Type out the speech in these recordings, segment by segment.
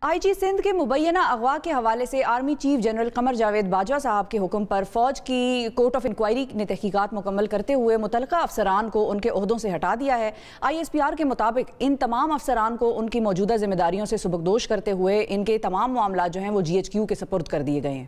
آئی جی سندھ کے مبینہ اغوا کے حوالے سے army chief general Qamar Javed Bajwa صاحب کے حکم پر فوج کی کورٹ آف انکوائری نے تحقیقات مکمل کرتے ہوئے متعلقہ افسران کو ان کے عہدوں سے ہٹا دیا ہے۔ آئی ایس پی آر کے مطابق ان تمام افسران کو ان کی موجودہ ذمہ داریوں سے سبکدوش کرتے ہوئے ان کے تمام معاملات جو ہیں وہ جی ایچ کیو کے سپرد کر دیے گئے ہیں۔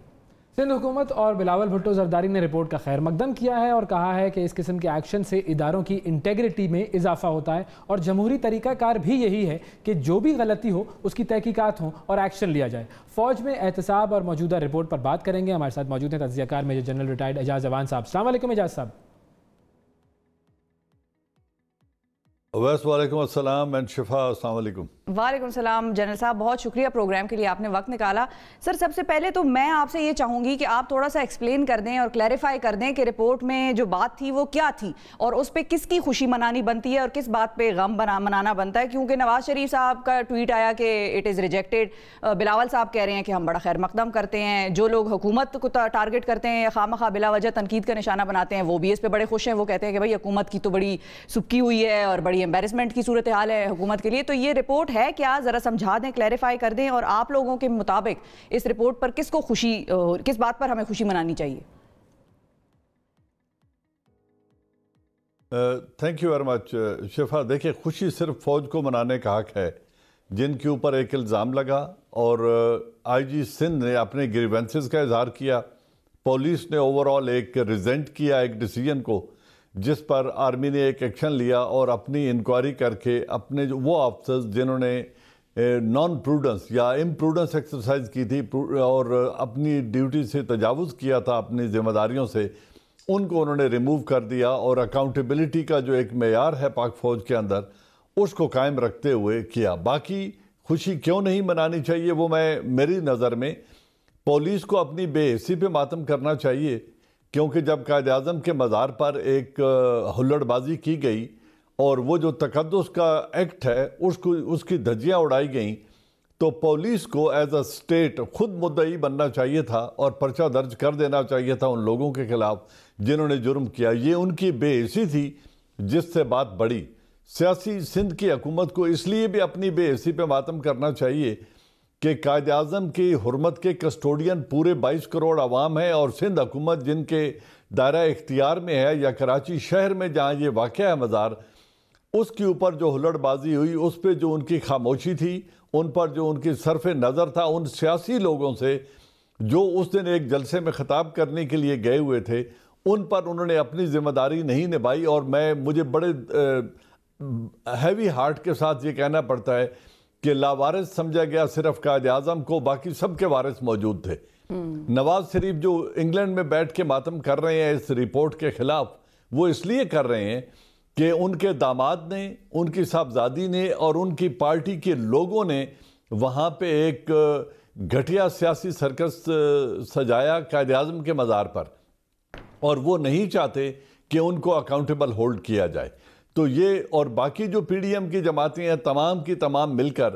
سندھ حکومت اور بلاول بھٹو زرداری نے رپورٹ کا خیر مقدم کیا ہے اور کہا ہے کہ اس قسم کے ایکشن سے اداروں کی انٹیگریٹی میں اضافہ ہوتا ہے اور جمہوری طریقہ کار بھی یہی ہے کہ جو بھی غلطی ہو اس کی تحقیقات ہوں اور ایکشن لیا جائے۔ فوج میں احتساب اور موجودہ رپورٹ پر بات کریں گے۔ ہمارے ساتھ موجود ہیں تجزیہ کار میجر جنرل ریٹائرڈ اعجاز اوان صاحب۔ السلام علیکم اعجاز صاحب۔ وعلیکم السلام اینڈ شفا، السلام علیکم۔ وعلیکم السلام جنرل صاحب، بہت شکریہ پروگرام کے لیے، آپ نے وقت نکالا۔ سر سب سے پہلے تو میں آپ سے یہ چاہوں گی کہ آپ تھوڑا سا ایکسپلین کر دیں اور کلیریفائی کر دیں کہ رپورٹ میں جو بات تھی وہ کیا تھی اور اس پہ کس کی خوشی منانی بنتی ہے اور کس بات پہ غم منانا بنتا ہے، کیونکہ نواز شریف صاحب کا ٹویٹ آیا کہ اٹ از ریجیکٹڈ، بلاول صاحب کہہ رہے ہیں کہ ہم بڑا خیر مقدم کرتے ہیں، جو لوگ حکومت کو ٹارگٹ کرتے ہیں یا خواہ بلا وجہ تنقید کا نشانہ بناتے ہیں وہ بھی اس پہ بڑے خوش ہیں، وہ کہتے ہیں کہ بھائی حکومت کی تو بڑی سکی ہوئی ہے اور بڑی ایمبیرسمنٹ کی صورتحال ہے حکومت کے لیے۔ تو یہ رپورٹ ہے کیا، ذرا سمجھا دیں، کلیریفائی کر دیں، اور آپ لوگوں کے مطابق اس رپورٹ پر کس کو خوشی، کس بات پر ہمیں خوشی منانی چاہیے؟ تھینک یو ویری مچ شفا۔ دیکھیں، خوشی صرف فوج کو منانے کا حق ہے جن کے اوپر ایک الزام لگا اور آئی جی سندھ نے اپنے گریونسز کا اظہار کیا، پولیس نے اوورآل ایک ریزنٹ کیا ایک ڈیسیجن کو جس پر آرمی نے ایک ایکشن لیا اور اپنی انکوائری کر کے اپنے وہ آفسرز جنہوں نے نان پروڈنس یا امپروڈنس ایکسرسائز کی تھی اور اپنی ڈیوٹی سے تجاوز کیا تھا اپنی ذمہ داریوں سے، ان کو انہوں نے ریموو کر دیا اور اکاؤنٹیبلٹی کا جو ایک معیار ہے پاک فوج کے اندر اس کو قائم رکھتے ہوئے کیا۔ باقی خوشی کیوں نہیں منانی چاہیے، وہ میری نظر میں پولیس کو اپنی بے حسی پہ ماتم کرنا چاہیے، کیونکہ جب قائد اعظم کے مزار پر ایک ہلڑ بازی کی گئی اور وہ جو تقدس کا ایکٹ ہے اس کی دھجیاں اڑائی گئیں، تو پولیس کو ایز اے اسٹیٹ خود مدعی بننا چاہیے تھا اور پرچہ درج کر دینا چاہیے تھا ان لوگوں کے خلاف جنہوں نے جرم کیا۔ یہ ان کی بے حسی تھی جس سے بات بڑھی۔ سیاسی سندھ کی حکومت کو اس لیے بھی اپنی بے حسی پہ ماتم کرنا چاہیے کہ قائد اعظم کی حرمت کے کسٹوڈین پورے 22 کروڑ عوام ہیں، اور سندھ حکومت جن کے دائرہ اختیار میں ہے یا کراچی شہر میں جہاں یہ واقع ہے مزار، اس کے اوپر جو ہلڑ بازی ہوئی، اس پہ جو ان کی خاموشی تھی، ان پر جو ان کی صرف نظر تھا، ان سیاسی لوگوں سے جو اس دن ایک جلسے میں خطاب کرنے کے لیے گئے ہوئے تھے، ان پر انہوں نے اپنی ذمہ داری نہیں نبھائی۔ اور مجھے بڑے ہیوی ہارٹ کے ساتھ یہ کہنا پڑتا ہے کہ لاوارث سمجھا گیا صرف قائد اعظم کو، باقی سب کے وارث موجود تھے۔ نواز شریف جو انگلینڈ میں بیٹھ کے ماتم کر رہے ہیں اس رپورٹ کے خلاف، وہ اس لیے کر رہے ہیں کہ ان کے داماد نے، ان کی صاحبزادی نے اور ان کی پارٹی کے لوگوں نے وہاں پہ ایک گھٹیا سیاسی سرکس سجایا قائد اعظم کے مزار پر، اور وہ نہیں چاہتے کہ ان کو اکاؤنٹیبل ہولڈ کیا جائے۔ تو یہ اور باقی جو پی ڈی ایم کی جماعتیں ہیں تمام کی تمام مل کر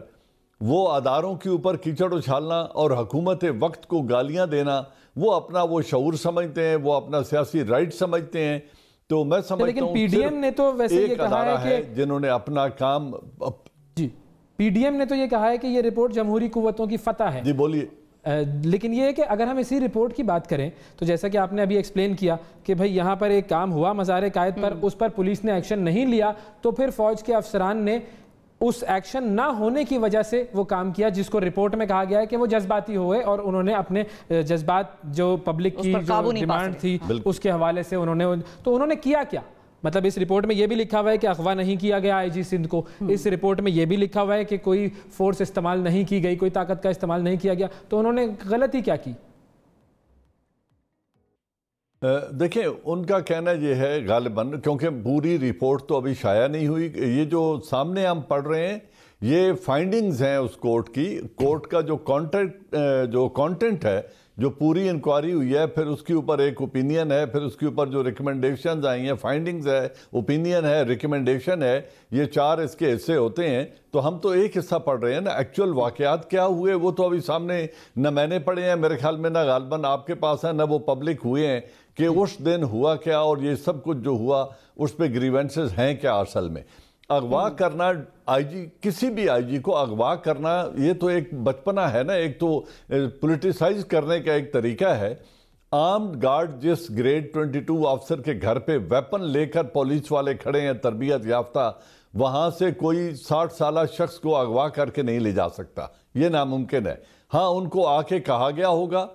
وہ اداروں کے اوپر کیچڑ اچھالنا اور حکومت وقت کو گالیاں دینا، وہ اپنا وہ شعور سمجھتے ہیں، وہ اپنا سیاسی رائٹ سمجھتے ہیں۔ تو میں سمجھتا ہوں لیکن پی ڈی ایم نے تو ویسے یہ کہا ہے کہ جنہوں نے اپنا کام، جی پی ڈی ایم نے تو یہ کہا ہے کہ یہ رپورٹ جمہوری قوتوں کی فتح ہے۔ جی بولیے۔ لیکن یہ ہے کہ اگر ہم اسی رپورٹ کی بات کریں تو جیسا کہ آپ نے ابھی ایکسپلین کیا کہ بھئی یہاں پر ایک کام ہوا مزار قائد پر، اس پر پولیس نے ایکشن نہیں لیا، تو پھر فوج کے افسران نے اس ایکشن نہ ہونے کی وجہ سے وہ کام کیا جس کو رپورٹ میں کہا گیا ہے کہ وہ جذباتی ہوئے اور انہوں نے اپنے جذبات جو پبلک کی جو ڈیمانڈ تھی اس کے حوالے سے انہوں نے کیا کیا؟ مطلب اس رپورٹ میں یہ بھی لکھا ہوا ہے کہ اغوا نہیں کیا گیا آئی جی سندھ کو، اس رپورٹ میں یہ بھی لکھا ہوا ہے کہ کوئی فورس استعمال نہیں کی گئی، کوئی طاقت کا استعمال نہیں کیا گیا، تو انہوں نے غلطی کیا کی؟ دیکھیں، ان کا کہنا یہ ہے غالباً، کیونکہ پوری رپورٹ تو ابھی شائع نہیں ہوئی، یہ جو سامنے ہم پڑھ رہے ہیں یہ فائنڈنگز ہیں اس کورٹ کی، کورٹ کا جو کانٹینٹ ہے، جو پوری انکوائری ہوئی ہے، پھر اس کے اوپر ایک اوپینین ہے، پھر اس کے اوپر جو ریکمنڈیشنز آئی ہیں، فائنڈنگز ہے، اوپینین ہے، ریکمنڈیشن ہے، یہ 4 اس کے حصے ہوتے ہیں۔ تو ہم تو ایک حصہ پڑھ رہے ہیں نا، ایکچول واقعات کیا ہوئے وہ تو ابھی سامنے نہ میں نے پڑھے ہیں میرے خیال میں، نہ غالباً آپ کے پاس ہیں، نہ وہ پبلک ہوئے ہیں کہ اس دن ہوا کیا اور یہ سب کچھ جو ہوا اس پہ گریونسز ہیں کیا اصل میں۔ اغوا کرنا آئی جی، کسی بھی آئی جی کو اغوا کرنا یہ تو ایک بچپنا ہے نا، ایک تو پولیٹیسائز کرنے کا ایک طریقہ ہے. آرمڈ گارڈ جس گریڈ 22 آفیسر کے گھر پہ ویپن لے کر پولیس والے کھڑے ہیں تربیت یافتہ، وہاں سے کوئی 60 سالہ شخص کو اغوا کر کے نہیں لے جا سکتا، یہ ناممکن ہے. ہاں ان کو آ کے کہا گیا ہوگا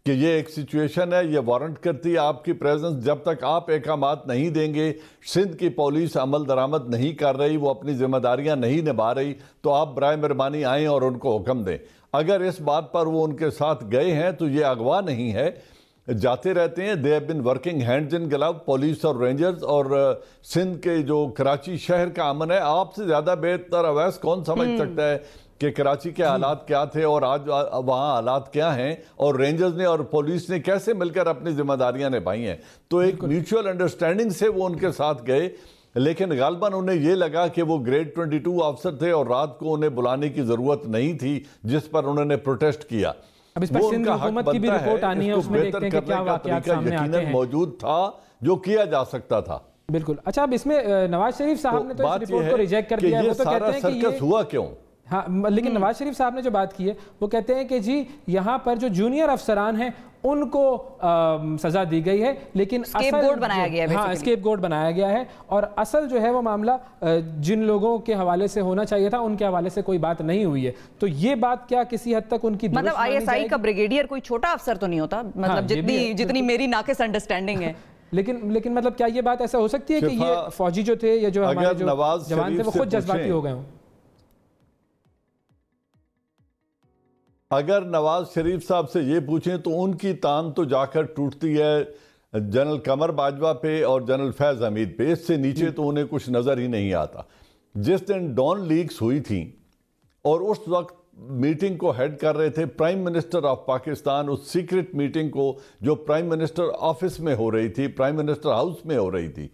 کہ یہ ایک سچویشن ہے، یہ وارنٹ کرتی ہے آپ کی پریزنس، جب تک آپ احکامات نہیں دیں گے، سندھ کی پولیس عمل درآمد نہیں کر رہی، وہ اپنی ذمہ داریاں نہیں نبھا رہی، تو آپ برائے مہربانی آئیں اور ان کو حکم دیں. اگر اس بات پر وہ ان کے ساتھ گئے ہیں تو یہ اغوا نہیں ہے، جاتے رہتے ہیں. They have been working hands in glove, police اور رینجرز، اور سندھ کے جو کراچی شہر کا امن ہے، آپ سے زیادہ بہتر اویس کون سمجھ سکتا ہے کہ کراچی کے حالات کیا تھے اور آج وہاں حالات کیا ہیں، اور رینجرز نے اور پولیس نے کیسے مل کر اپنی ذمہ داریاں نبھائی ہیں. تو ایک میوچول انڈرسٹینڈنگ سے وہ ان کے ساتھ گئے، لیکن غالباً انہیں یہ لگا کہ وہ گریڈ 22 آفیسر تھے اور رات کو انہیں بلانے کی ضرورت نہیں تھی جس پر انہوں نے پروٹیسٹ کیا. اب اس پر سندھ حکومت کی بھی رپورٹ آنی ہے، اس میں دیکھتے ہیں کہ کیا واقعات سامنے آتے ہیں. موجود تھا جو کیا جا سکتا تھا. بالکل. اچھا، اب اس میں نواز شریف صاحب نے تو اس رپورٹ کو ریجیکٹ کر دیا ہے. وہ تو کہتے ہیں کہ یہ ہوا کیوں؟ ہاں، لیکن نواز شریف صاحب نے جو بات کی ہے وہ کہتے ہیں کہ جی یہاں پر جو جونیئر افسران ہیں ان کو سزا دی گئی ہے، لیکن اسکیپ گوڈ بنایا گیا ہے. ہاں، اسکیپ گوڈ بنایا گیا ہے، اور اصل جو ہے وہ معاملہ جن لوگوں کے حوالے سے ہونا چاہیے تھا ان کے حوالے سے کوئی بات نہیں ہوئی ہے. تو یہ بات کیا کسی حد تک ان کی مطلب آئی ایس آئی کا بریگیڈیئر کوئی چھوٹا افسر تو نہیں ہوتا، مطلب جتنی میری ناقص انڈرسٹینڈنگ ہے. لیکن مطلب کیا یہ بات ایسا ہو سکتی ہے کہ یہ فوجی جو تھے یا جو ہمارے جو جوان تھے وہ خود جذباتی ہو گئے ہوں؟ اگر نواز شریف صاحب سے یہ پوچھیں تو ان کی تان تو جا کر ٹوٹتی ہے جنرل قمر باجوہ پہ اور جنرل فیض حمید پہ، اس سے نیچے تو انہیں کچھ نظر ہی نہیں آتا. جس دن ڈان لیکس ہوئی تھیں اور اس وقت میٹنگ کو ہیڈ کر رہے تھے پرائم منسٹر آف پاکستان، اس سیکرٹ میٹنگ کو جو پرائم منسٹر آفس میں ہو رہی تھی، پرائم منسٹر ہاؤس میں ہو رہی تھی،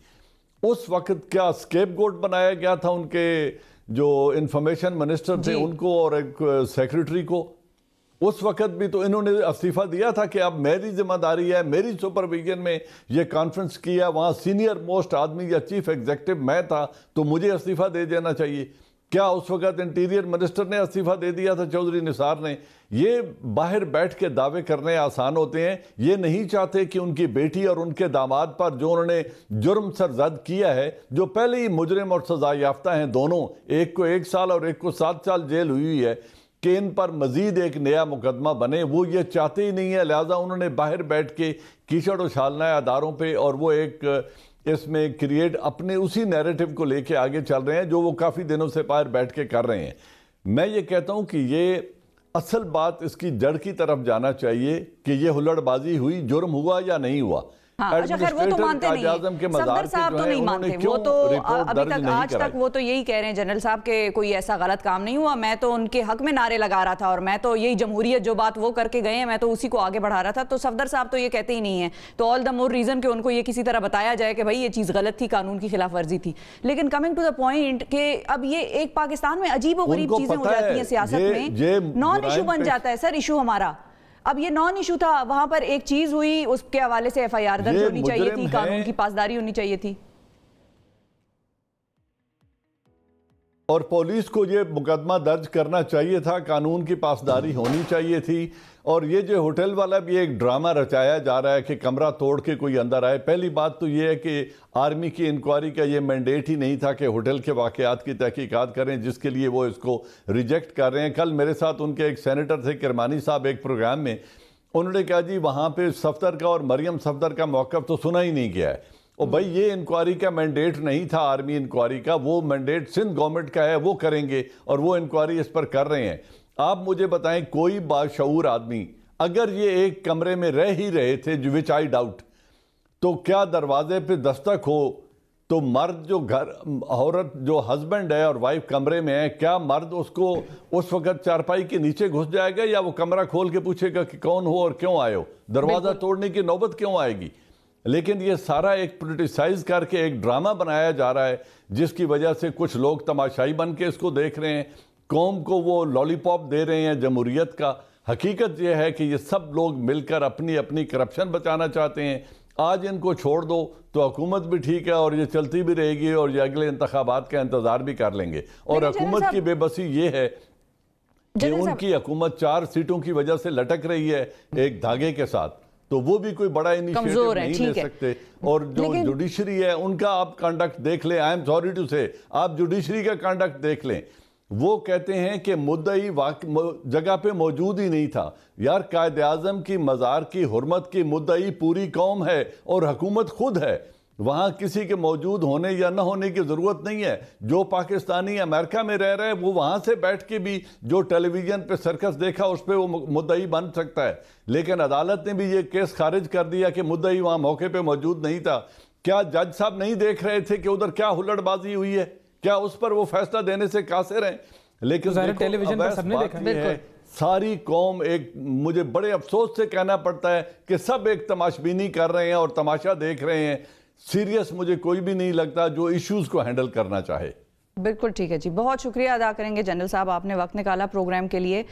اس وقت کیا اسکیپ گوڈ بنایا گیا تھا ان کے جو انفارمیشن منسٹر تھے ان کو اور ایک سیکرٹری کو؟ اس وقت بھی تو انہوں نے استعفیٰ دیا تھا کہ اب میری ذمہ داری ہے، میری سپرویژن میں یہ کانفرنس کیا، وہاں سینئر موسٹ آدمی یا چیف ایگزیکٹو میں تھا تو مجھے استعفیٰ دے دینا چاہیے. کیا اس وقت انٹیریئر منسٹر نے استعفیٰ دے دیا تھا چودھری نثار نے؟ یہ باہر بیٹھ کے دعوے کرنے آسان ہوتے ہیں. یہ نہیں چاہتے کہ ان کی بیٹی اور ان کے داماد پر جو انہوں نے جرم سرزد کیا ہے، جو پہلے ہی مجرم اور سزا یافتہ ہیں دونوں، ایک کو 1 سال اور ایک کو 7 سال جیل ہوئی ہے، کہ ان پر مزید ایک نیا مقدمہ بنے. وہ یہ چاہتے ہی نہیں ہے، لہٰذا انہوں نے باہر بیٹھ کے کیچڑ اچھالنا ہے اداروں پہ، اور وہ ایک اس میں کریٹ اپنے اسی نیریٹو کو لے کے آگے چل رہے ہیں جو وہ کافی دنوں سے باہر بیٹھ کے کر رہے ہیں. میں یہ کہتا ہوں کہ یہ اصل بات اس کی جڑ کی طرف جانا چاہیے کہ یہ ہلڑ بازی ہوئی، جرم ہوا یا نہیں ہوا. اچھا خیر، وہ تو مانتے نہیں ہیں صفدر صاحب، تو نہیں مانتے وہ تو ابھی تک آج تک وہ تو یہی کہہ رہے ہیں جنرل صاحب کہ کوئی ایسا غلط کام نہیں ہوا، میں تو ان کے حق میں نعرے لگا رہا تھا اور میں تو یہی جمہوریت جو بات وہ کر کے گئے ہیں میں تو اسی کو آگے بڑھا رہا تھا. تو صفدر صاحب تو یہ کہتے ہی نہیں ہیں، تو آل دا مور ریزن کہ ان کو یہ کسی طرح بتایا جائے کہ بھائی یہ چیز غلط تھی، قانون کی خلاف ورزی تھی. لیکن کمنگ ٹو دا پوائنٹ کہ اب یہ ایک پاکستان میں عجیب و غریب چیزیں ہو جاتی ہیں سیاست میں، نان ایشو بن جاتا ہے سر ایشو ہمارا. اب یہ نان ایشو تھا، وہاں پر ایک چیز ہوئی، اس کے حوالے سے ایف آئی آر درج ہونی چاہیے تھی، قانون کی پاسداری ہونی چاہیے تھی، اور پولیس کو یہ مقدمہ درج کرنا چاہیے تھا، قانون کی پاسداری ہونی چاہیے تھی. اور یہ جو ہوٹل والا بھی ایک ڈرامہ رچایا جا رہا ہے کہ کمرہ توڑ کے کوئی اندر آئے. پہلی بات تو یہ ہے کہ آرمی کی انکوائری کا یہ مینڈیٹ ہی نہیں تھا کہ ہوٹل کے واقعات کی تحقیقات کریں، جس کے لیے وہ اس کو ریجیکٹ کر رہے ہیں. کل میرے ساتھ ان کے ایک سینیٹر تھے کرمانی صاحب ایک پروگرام میں، انہوں نے کہا جی وہاں پہ صفدر کا اور مریم صفدر کا موقف تو سنا ہی نہیں گیا ہے. اور بھائی یہ انکوائری کا مینڈیٹ نہیں تھا آرمی انکوائری کا، وہ مینڈیٹ سندھ گورنمنٹ کا ہے، وہ کریں گے اور وہ انکوائری اس پر کر رہے ہیں. آپ مجھے بتائیں کوئی باشعور آدمی اگر یہ ایک کمرے میں رہ ہی رہے تھے وچ آئی ڈاؤٹ، تو کیا دروازے پہ دستک ہو تو مرد جو گھر عورت جو ہسبینڈ ہے اور وائف کمرے میں ہے، کیا مرد اس کو اس وقت چارپائی کے نیچے گھس جائے گا یا وہ کمرہ کھول کے پوچھے گا کہ کون ہو اور کیوں آئے ہو؟ دروازہ توڑنے کی نوبت کیوں آئے گی؟ لیکن یہ سارا ایک پولیٹیسائز کر کے ایک ڈرامہ بنایا جا رہا ہے جس کی وجہ سے کچھ لوگ تماشائی بن کے اس کو دیکھ رہے ہیں، قوم کو وہ لالی پاپ دے رہے ہیں جمہوریت کا. حقیقت یہ ہے کہ یہ سب لوگ مل کر اپنی اپنی کرپشن بچانا چاہتے ہیں، آج ان کو چھوڑ دو تو حکومت بھی ٹھیک ہے اور یہ چلتی بھی رہے گی اور یہ اگلے انتخابات کا انتظار بھی کر لیں گے. اور حکومت کی بے بسی یہ ہے کہ ان کی حکومت 4 سیٹوں کی وجہ سے لٹک رہی ہے ایک دھاگے کے ساتھ, تو وہ بھی کوئی بڑا انیشیٹو نہیں لے سکتے. اور جو جوڈیشری ہے ان کا آپ کنڈکٹ دیکھ لیں, آئی ایم سوری ٹو سے, آپ جوڈیشری کا کنڈکٹ دیکھ لیں. وہ کہتے ہیں کہ مدعی جگہ پہ موجود ہی نہیں تھا. یار قائد اعظم کی مزار کی حرمت کی مدعی پوری قوم ہے اور حکومت خود ہے. وہاں کسی کے موجود ہونے یا نہ ہونے کی ضرورت نہیں ہے. جو پاکستانی امریکہ میں رہ رہے وہ وہاں سے بیٹھ کے بھی جو ٹیلی ویژن پہ سرکس دیکھا اس پہ وہ مدعی بن سکتا ہے. لیکن عدالت نے بھی یہ کیس خارج کر دیا کہ مدعی وہاں موقع پہ موجود نہیں تھا. کیا جج صاحب نہیں دیکھ رہے تھے کہ ادھر کیا ہلڑ بازی ہوئی ہے؟ کیا اس پر وہ فیصلہ دینے سے قاصر ہیں؟ لیکن ٹیلی ویژن پر سب نے دیکھا. ساری قوم ایک, مجھے بڑے افسوس سے کہنا پڑتا ہے کہ سب ایک تماشبینی کر رہے ہیں اور تماشا دیکھ رہے ہیں. سیریس مجھے کوئی بھی نہیں لگتا جو ایشوز کو ہینڈل کرنا چاہے. بالکل ٹھیک ہے جی, بہت شکریہ ادا کریں گے جنرل صاحب, آپ نے وقت نکالا پروگرام کے لیے.